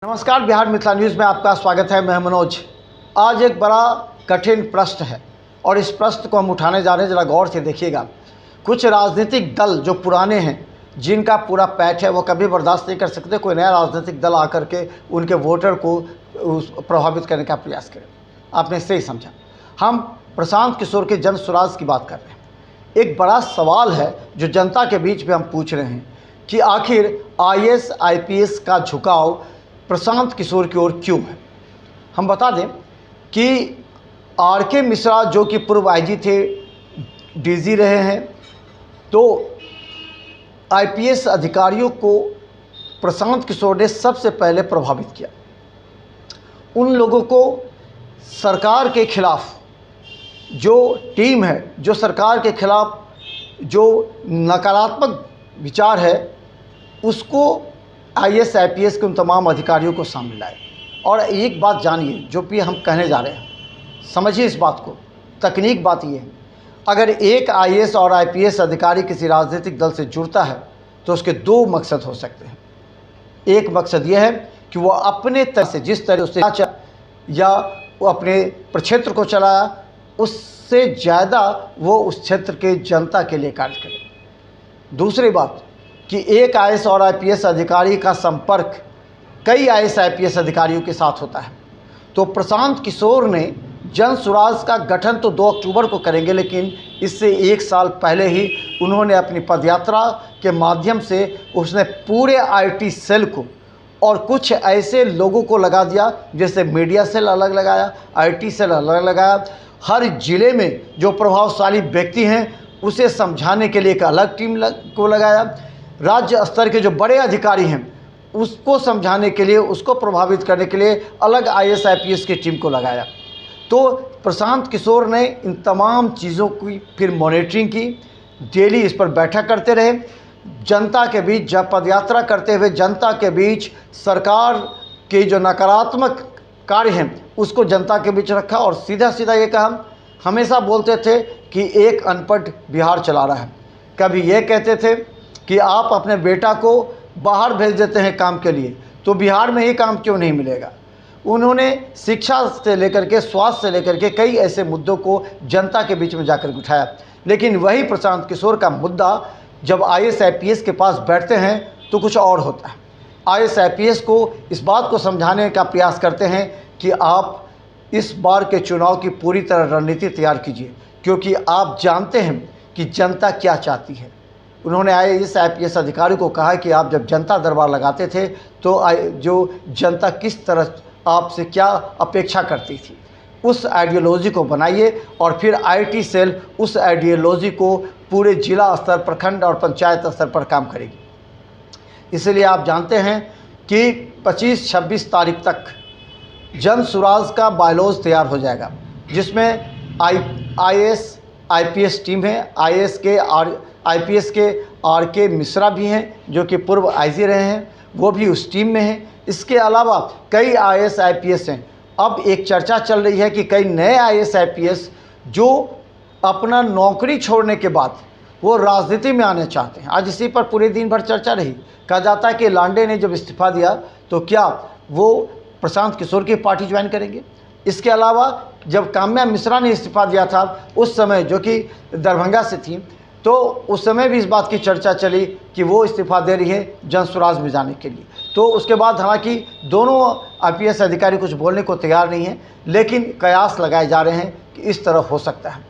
नमस्कार, बिहार मिथिला न्यूज़ में आपका स्वागत है। मैं मनोज। आज एक बड़ा कठिन प्रश्न है और इस प्रश्न को हम उठाने जा रहे हैं। ज़रा गौर से देखिएगा। कुछ राजनीतिक दल जो पुराने हैं, जिनका पूरा पैठ है, वो कभी बर्दाश्त नहीं कर सकते कोई नया राजनीतिक दल आकर के उनके वोटर को प्रभावित करने का प्रयास करे। आपने सही समझा। हम प्रशांत किशोर के जन स्वराज की बात कर रहे हैं। एक बड़ा सवाल है जो जनता के बीच में हम पूछ रहे हैं कि आखिर IAS IPS का झुकाव प्रशांत किशोर की ओर क्यों है। हम बता दें कि RK मिश्रा जो कि पूर्व IG थे, DG रहे हैं, तो IPS अधिकारियों को प्रशांत किशोर ने सबसे पहले प्रभावित किया। उन लोगों को सरकार के खिलाफ जो टीम है, जो सरकार के खिलाफ जो नकारात्मक विचार है, उसको IAS IPS के उन तमाम अधिकारियों को सामने लाए। और एक बात जानिए, जो भी हम कहने जा रहे हैं, समझिए इस बात को। तकनीक बात ये है, अगर एक IAS और IPS अधिकारी किसी राजनीतिक दल से जुड़ता है तो उसके दो मकसद हो सकते हैं। एक मकसद ये है कि वो अपने तरह से, जिस तरह से या वो अपने प्रक्षेत्र को चलाया, उससे ज़्यादा वो उस क्षेत्र के जनता के लिए कार्य करे। दूसरी बात कि एक IAS और IPS अधिकारी का संपर्क कई IAS IPS अधिकारियों के साथ होता है। तो प्रशांत किशोर ने जन स्वराज का गठन तो 2 अक्टूबर को करेंगे, लेकिन इससे 1 साल पहले ही उन्होंने अपनी पदयात्रा के माध्यम से उसने पूरे IT सेल को और कुछ ऐसे लोगों को लगा दिया, जैसे मीडिया सेल अलग लगाया, IT सेल अलग लगाया। हर जिले में जो प्रभावशाली व्यक्ति हैं उसे समझाने के लिए एक अलग टीम को लगाया। राज्य स्तर के जो बड़े अधिकारी हैं उसको समझाने के लिए, उसको प्रभावित करने के लिए अलग IAS IPS की टीम को लगाया। तो प्रशांत किशोर ने इन तमाम चीज़ों की फिर मॉनिटरिंग की, डेली इस पर बैठक करते रहे, जनता के बीच जब पदयात्रा करते हुए जनता के बीच सरकार के जो नकारात्मक कार्य हैं उसको जनता के बीच रखा और सीधा सीधा ये कहा। हमेशा बोलते थे कि एक अनपढ़ बिहार चला रहा है। कभी ये कहते थे कि आप अपने बेटा को बाहर भेज देते हैं काम के लिए, तो बिहार में ही काम क्यों नहीं मिलेगा। उन्होंने शिक्षा से लेकर के, स्वास्थ्य से लेकर के कई ऐसे मुद्दों को जनता के बीच में जाकर उठाया। लेकिन वही प्रशांत किशोर का मुद्दा जब IAS IPS के पास बैठते हैं तो कुछ और होता है। IAS IPS को इस बात को समझाने का प्रयास करते हैं कि आप इस बार के चुनाव की पूरी तरह रणनीति तैयार कीजिए, क्योंकि आप जानते हैं कि जनता क्या चाहती है। उन्होंने IAS IPS अधिकारियों को कहा कि आप जब जनता दरबार लगाते थे तो जो जनता किस तरह आपसे क्या अपेक्षा करती थी, उस आइडियोलॉजी को बनाइए और फिर IT सेल उस आइडियोलॉजी को पूरे जिला स्तर, प्रखंड और पंचायत स्तर पर काम करेगी। इसलिए आप जानते हैं कि 25-26 तारीख तक जन स्वराज का बायलॉज तैयार हो जाएगा, जिसमें IAS IPS टीम है। IPS के RK मिश्रा भी हैं, जो कि पूर्व IG रहे हैं, वो भी उस टीम में हैं। इसके अलावा कई IAS IPS हैं। अब एक चर्चा चल रही है कि कई नए IAS IPS जो अपना नौकरी छोड़ने के बाद वो राजनीति में आने चाहते हैं। आज इसी पर पूरे दिन भर चर्चा रही। कहा जाता है कि लांडे ने जब इस्तीफा दिया तो क्या वो प्रशांत किशोर की पार्टी ज्वाइन करेंगे। इसके अलावा जब काम्या मिश्रा ने इस्तीफा दिया था उस समय, जो कि दरभंगा से थी, तो उस समय भी इस बात की चर्चा चली कि वो इस्तीफा दे रही है जन स्वराज में जाने के लिए। तो उसके बाद हालांकि दोनों IPS अधिकारी कुछ बोलने को तैयार नहीं हैं, लेकिन कयास लगाए जा रहे हैं कि इस तरह हो सकता है।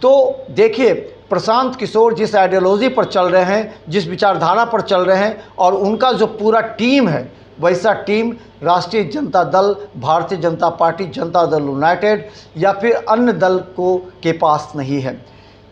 तो देखिए, प्रशांत किशोर जिस आइडियोलॉजी पर चल रहे हैं, जिस विचारधारा पर चल रहे हैं, और उनका जो पूरा टीम है, वैसा टीम राष्ट्रीय जनता दल, भारतीय जनता पार्टी, जनता दल यूनाइटेड या फिर अन्य दल के पास नहीं है।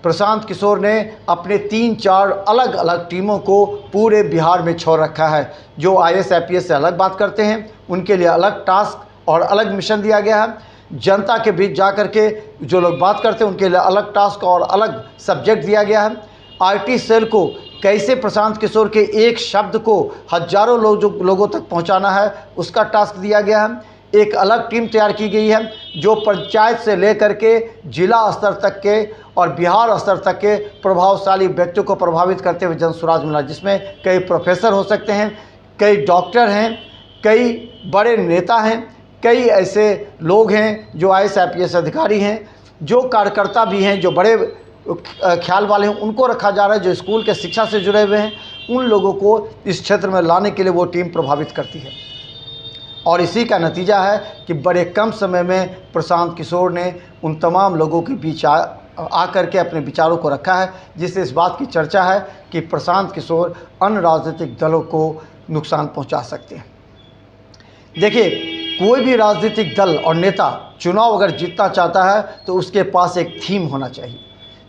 प्रशांत किशोर ने अपने 3-4 अलग अलग टीमों को पूरे बिहार में छोड़ रखा है। जो IAS IPS से अलग बात करते हैं उनके लिए अलग टास्क और अलग मिशन दिया गया है। जनता के बीच जा कर के जो लोग बात करते हैं उनके लिए अलग टास्क और अलग सब्जेक्ट दिया गया है। IT सेल को कैसे प्रशांत किशोर के एक शब्द को हजारों लोगों तक पहुंचाना है, उसका टास्क दिया गया है। एक अलग टीम तैयार की गई है जो पंचायत से लेकर के जिला स्तर तक के और बिहार स्तर तक के प्रभावशाली व्यक्तियों को प्रभावित करते हुए जन स्वराज मिला, जिसमें कई प्रोफेसर हो सकते हैं, कई डॉक्टर हैं, कई बड़े नेता हैं, कई ऐसे लोग हैं जो IAS IPS अधिकारी हैं, जो कार्यकर्ता भी हैं, जो बड़े ख्याल वाले हैं, उनको रखा जा रहा है, जो स्कूल के शिक्षा से जुड़े हुए हैं, उन लोगों को इस क्षेत्र में लाने के लिए वो टीम प्रभावित करती है। और इसी का नतीजा है कि बड़े कम समय में प्रशांत किशोर ने उन तमाम लोगों के बीच आकर के अपने विचारों को रखा है, जिससे इस बात की चर्चा है कि प्रशांत किशोर अन्य राजनीतिक दलों को नुकसान पहुंचा सकते हैं। देखिए, कोई भी राजनीतिक दल और नेता चुनाव अगर जीतना चाहता है तो उसके पास एक थीम होना चाहिए।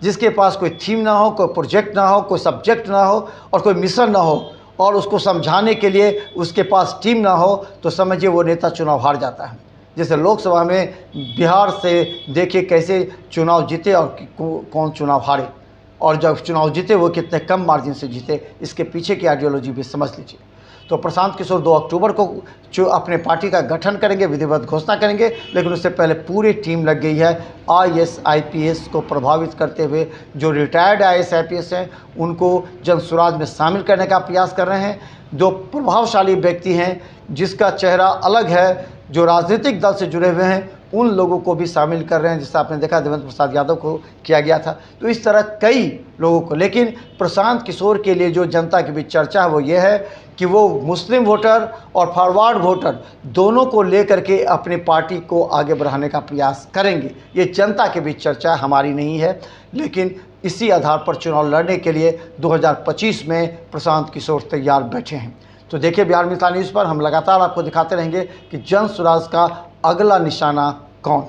जिसके पास कोई थीम ना हो, कोई प्रोजेक्ट ना हो, कोई सब्जेक्ट ना हो और कोई मिशन ना हो और उसको समझाने के लिए उसके पास टीम ना हो, तो समझिए वो नेता चुनाव हार जाता है। जैसे लोकसभा में बिहार से देखिए कैसे चुनाव जीते और कौन चुनाव हारे, और जब चुनाव जीते वो कितने कम मार्जिन से जीते, इसके पीछे की आइडियोलॉजी भी समझ लीजिए। तो प्रशांत किशोर 2 अक्टूबर को जो अपने पार्टी का गठन करेंगे, विधिवत घोषणा करेंगे, लेकिन उससे पहले पूरी टीम लग गई है IAS IPS को प्रभावित करते हुए। जो रिटायर्ड IAS IPS हैं उनको जन स्वराज में शामिल करने का प्रयास कर रहे हैं। जो प्रभावशाली व्यक्ति हैं जिसका चेहरा अलग है, जो राजनीतिक दल से जुड़े हुए हैं, उन लोगों को भी शामिल कर रहे हैं, जिससे आपने देखा देवेंद्र प्रसाद यादव को किया गया था। तो इस तरह कई लोगों को, लेकिन प्रशांत किशोर के लिए जो जनता के बीच चर्चा है वो ये है कि वो मुस्लिम वोटर और फॉरवर्ड वोटर दोनों को लेकर के अपनी पार्टी को आगे बढ़ाने का प्रयास करेंगे। ये जनता के बीच चर्चा हमारी नहीं है, लेकिन इसी आधार पर चुनाव लड़ने के लिए 2025 में प्रशांत किशोर तैयार बैठे हैं। तो देखिए, बिहार मिसाल न्यूज़ पर हम लगातार आपको दिखाते रहेंगे कि जन स्वराज का अगला निशाना कौन।